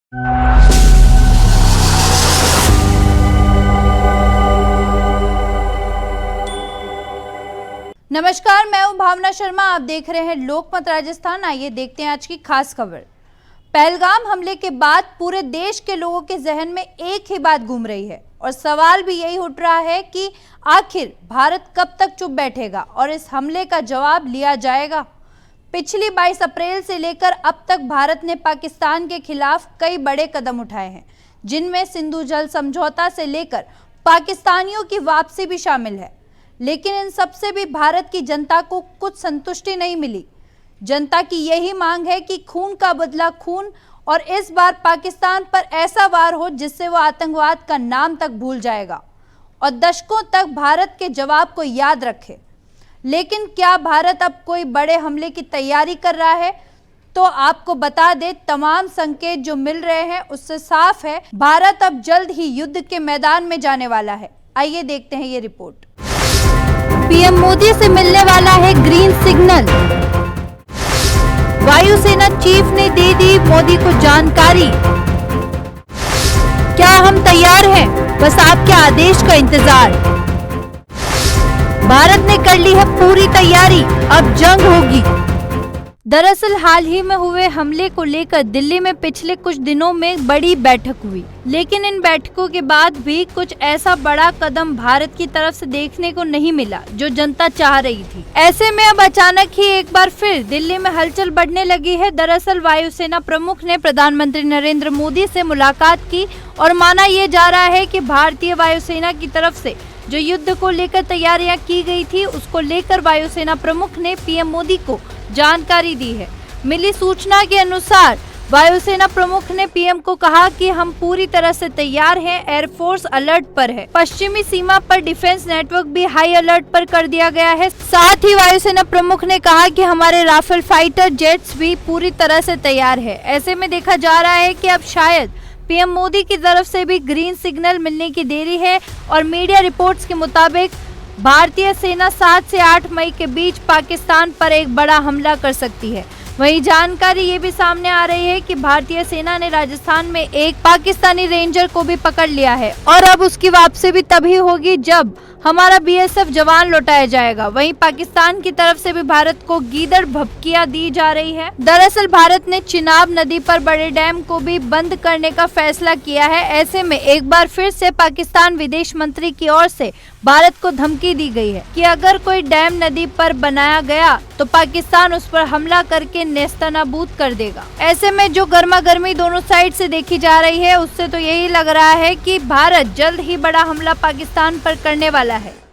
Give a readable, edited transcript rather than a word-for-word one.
नमस्कार, मैं हूं भावना शर्मा। आप देख रहे हैं लोकमत राजस्थान। आइए देखते हैं आज की खास खबर। पहलगाम हमले के बाद पूरे देश के लोगों के जहन में एक ही बात घूम रही है और सवाल भी यही उठ रहा है कि आखिर भारत कब तक चुप बैठेगा और इस हमले का जवाब लिया जाएगा। पिछली 22 अप्रैल से लेकर अब तक भारत ने पाकिस्तान के खिलाफ कई बड़े कदम उठाए हैं, जिनमें सिंधु जल समझौता से लेकर पाकिस्तानियों की वापसी भी शामिल है। लेकिन इन सबसे भी भारत की जनता को कुछ संतुष्टि नहीं मिली। जनता की यही मांग है कि खून का बदला खून और इस बार पाकिस्तान पर ऐसा वार हो जिससे वो आतंकवाद का नाम तक भूल जाएगा और दशकों तक भारत के जवाब को याद रखे। लेकिन क्या भारत अब कोई बड़े हमले की तैयारी कर रहा है? तो आपको बता दे, तमाम संकेत जो मिल रहे हैं उससे साफ है भारत अब जल्द ही युद्ध के मैदान में जाने वाला है। आइए देखते हैं ये रिपोर्ट। पीएम मोदी से मिलने वाला है ग्रीन सिग्नल। वायुसेना चीफ ने दे दी मोदी को जानकारी। क्या हम तैयार हैं? बस आपके आदेश का इंतजार। भारत ने कर ली है पूरी तैयारी, अब जंग होगी। दरअसल हाल ही में हुए हमले को लेकर दिल्ली में पिछले कुछ दिनों में बड़ी बैठक हुई, लेकिन इन बैठकों के बाद भी कुछ ऐसा बड़ा कदम भारत की तरफ से देखने को नहीं मिला जो जनता चाह रही थी। ऐसे में अब अचानक ही एक बार फिर दिल्ली में हलचल बढ़ने लगी है। दरअसल वायुसेना प्रमुख ने प्रधानमंत्री नरेंद्र मोदी से मुलाकात की और माना यह जा रहा है कि भारतीय वायुसेना की तरफ से जो युद्ध को लेकर तैयारियां की गई थी, उसको लेकर वायुसेना प्रमुख ने पीएम मोदी को जानकारी दी है। मिली सूचना के अनुसार वायुसेना प्रमुख ने पीएम को कहा कि हम पूरी तरह से तैयार हैं, एयरफोर्स अलर्ट पर है। पश्चिमी सीमा पर डिफेंस नेटवर्क भी हाई अलर्ट पर कर दिया गया है। साथ ही वायुसेना प्रमुख ने कहा कि हमारे राफेल फाइटर जेट्स भी पूरी तरह से तैयार है। ऐसे में देखा जा रहा है कि अब शायद पीएम मोदी की तरफ से भी ग्रीन सिग्नल मिलने की देरी है और मीडिया रिपोर्ट्स के मुताबिक भारतीय सेना 7 से 8 मई के बीच पाकिस्तान पर एक बड़ा हमला कर सकती है। वहीं जानकारी ये भी सामने आ रही है कि भारतीय सेना ने राजस्थान में एक पाकिस्तानी रेंजर को भी पकड़ लिया है और अब उसकी वापसी भी तभी होगी जब हमारा बीएसएफ जवान लौटाया जाएगा। वहीं पाकिस्तान की तरफ से भी भारत को गीदड़ भभकियां दी जा रही है। दरअसल भारत ने चिनाब नदी पर बड़े डैम को भी बंद करने का फैसला किया है। ऐसे में एक बार फिर से पाकिस्तान विदेश मंत्री की ओर से भारत को धमकी दी गई है कि अगर कोई डैम नदी पर बनाया गया तो पाकिस्तान उस पर हमला करके नेस्तनाबूद कर देगा। ऐसे में जो गर्मा गर्मी दोनों साइड से देखी जा रही है, उससे तो यही लग रहा है कि भारत जल्द ही बड़ा हमला पाकिस्तान पर करने वाला है।